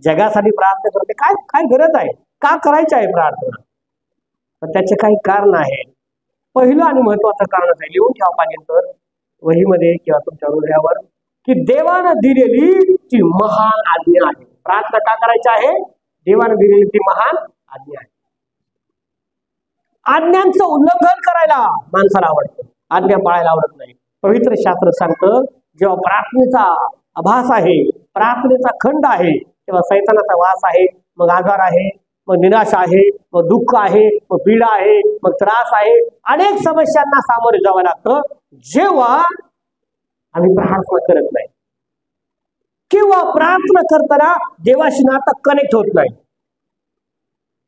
जगासाठी प्रार्थना करते, काय काय गरज आहे, का करायची आहे प्रार्थना? तर त्याचे काही कारण आहेत. पहिलं आणि महत्वाचं कारण आहे, लिहून ठेवा पाहिजे तर वहीमध्ये किंवा तुमच्या हृदयावर, की देवानं दिलेली ती महान आज्ञा आहे. प्रार्थना का करायची आहे? देवानं दिलेली ती महान आज्ञा आहे. आज्ञांचं उल्लंघन करायला माणसाला आवडतं, आज्ञा पाळायला आवडत नाही. पवित्र शास्त्र सांगतं, जेव्हा प्रार्थनेचा आभास आहे, प्रार्थनेचा खंड आहे, तेव्हा सैतानाचा वास आहे, मग आजार आहे, मग निराशा आहे, मग दुःख आहे, मग पीडा आहे, मग त्रास आहे, अनेक समस्यांना सामोरे जावं लागतं जेव्हा आम्ही प्रार्थना करत नाही किंवा प्रार्थना करताना देवाशी नातं कनेक्ट होत नाही.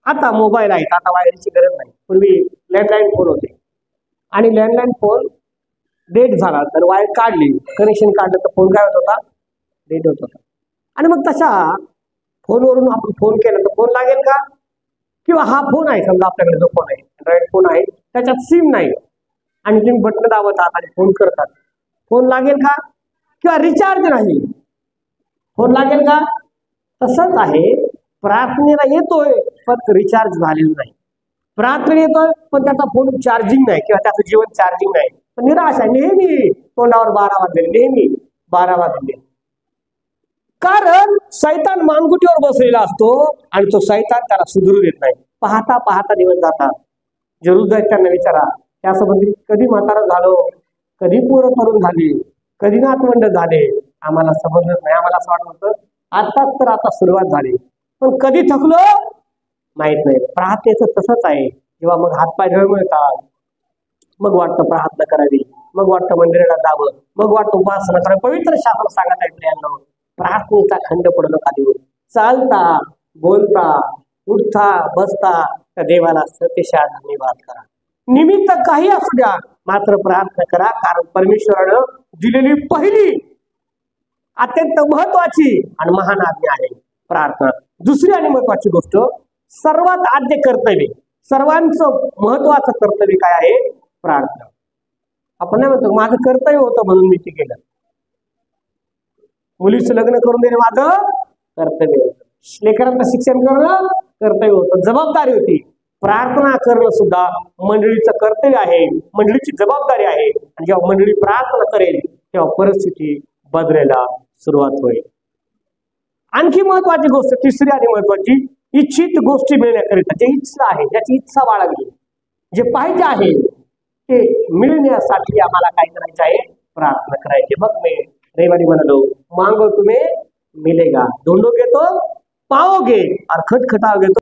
आता मोबाईल आहेत, आता वायरीची गरज नाही. पूर्वी लँडलाईन फोन होते आणि लँडलाईन फोन डेट झाला तर वायर काढली, कनेक्शन काढलं तर फोन काय होत होता? डेट होत होता. आणि मग तशा फोनवरून आपण फोन केला तर फोन लागेल का? किंवा हा फोन आहे, समजा आपल्याकडे जो फोन आहे अँड्रॉइड फोन आहे, त्याच्यात सिम नाही आणि तुम्ही बटन दाबतात आणि फोन करतात, फोन लागेल का? किंवा रिचार्ज नाही, फोन लागेल का? तसंच आहे, प्रार्थनेला येतोय पण रिचार्ज झालेलं नाही. प्रार्थना येतोय पण त्याचा फोन चार्जिंग नाही किंवा त्याचं जीवन चार्जिंग नाही. निराश आहे, नेहमी तोंडावर 12 वाजले, नेहमी 12 वाजले. कारण शैतान मानगुटीवर बसलेला असतो आणि तो शैतान त्याला सुधरू देत नाही. पाहता पाहता दिवस जातात. जे हृदय आहेत त्यांना विचारा, त्यासंबंधी कधी म्हातारा झालो, कधी पोरं तरुण झाली, कधी नातवंड झाले, आम्हाला समजलं नाही. आम्हाला असं वाटत होतं आताच तर आता सुरुवात झाली, पण कधी थकलो माहित नाही. प्रार्थनेचं तसंच आहे. जेव्हा मग हातपाय ढळमळतात, मग वाटतं प्रार्थना करावी, मग वाटतं मंदिराला जावं, मग वाटतं उपासना करावी. पवित्र शास्त्र सांगत आहे प्रियांनो, प्रार्थनेचा खंड पडू नका देऊ. चालता, बोलता, उठता, बसता त्या देवाला सत्यशा धन्यवाद करा. निमित्त काही असू द्या, मात्र प्रार्थना करा. कारण परमेश्वरानं दिलेली पहिली अत्यंत महत्वाची आणि महान आज्ञा आहे प्रार्थना. दुसरी आणि महत्वाची गोष्ट, सर्वात आद्य कर्तव्य, सर्वांचं महत्वाचं कर्तव्य काय आहे? प्रार्थना. आपण नाही म्हणतो माझं कर्तव्य होतं म्हणून मी ते केलं. मुलीचं लग्न करून देणे माझं कर्तव्य होतं, लेकरांचं शिक्षण करणं कर्तव्य होतं, जबाबदारी होती. प्रार्थना करणं सुद्धा मंडळीचं कर्तव्य आहे, मंडळीची जबाबदारी आहे. आणि जेव्हा मंडळी प्रार्थना करेल तेव्हा परिस्थिती बदलायला सुरुवात होईल. आणखी महत्वाची गोष्ट, तिसरी आणि महत्वाची, इच्छित गोष्टी मिळण्याकरिता, जे इच्छा आहे, ज्याची इच्छा बाळगली, जे पाहिजे आहे ते मिळण्यासाठी आम्हाला काय करायचं आहे? प्रार्थना करायची. मग मी रविवारी म्हणालो, मांगो तुम्हें मिलेगा, ढूंढोगे तो पाओगे और खटखटाओगे तो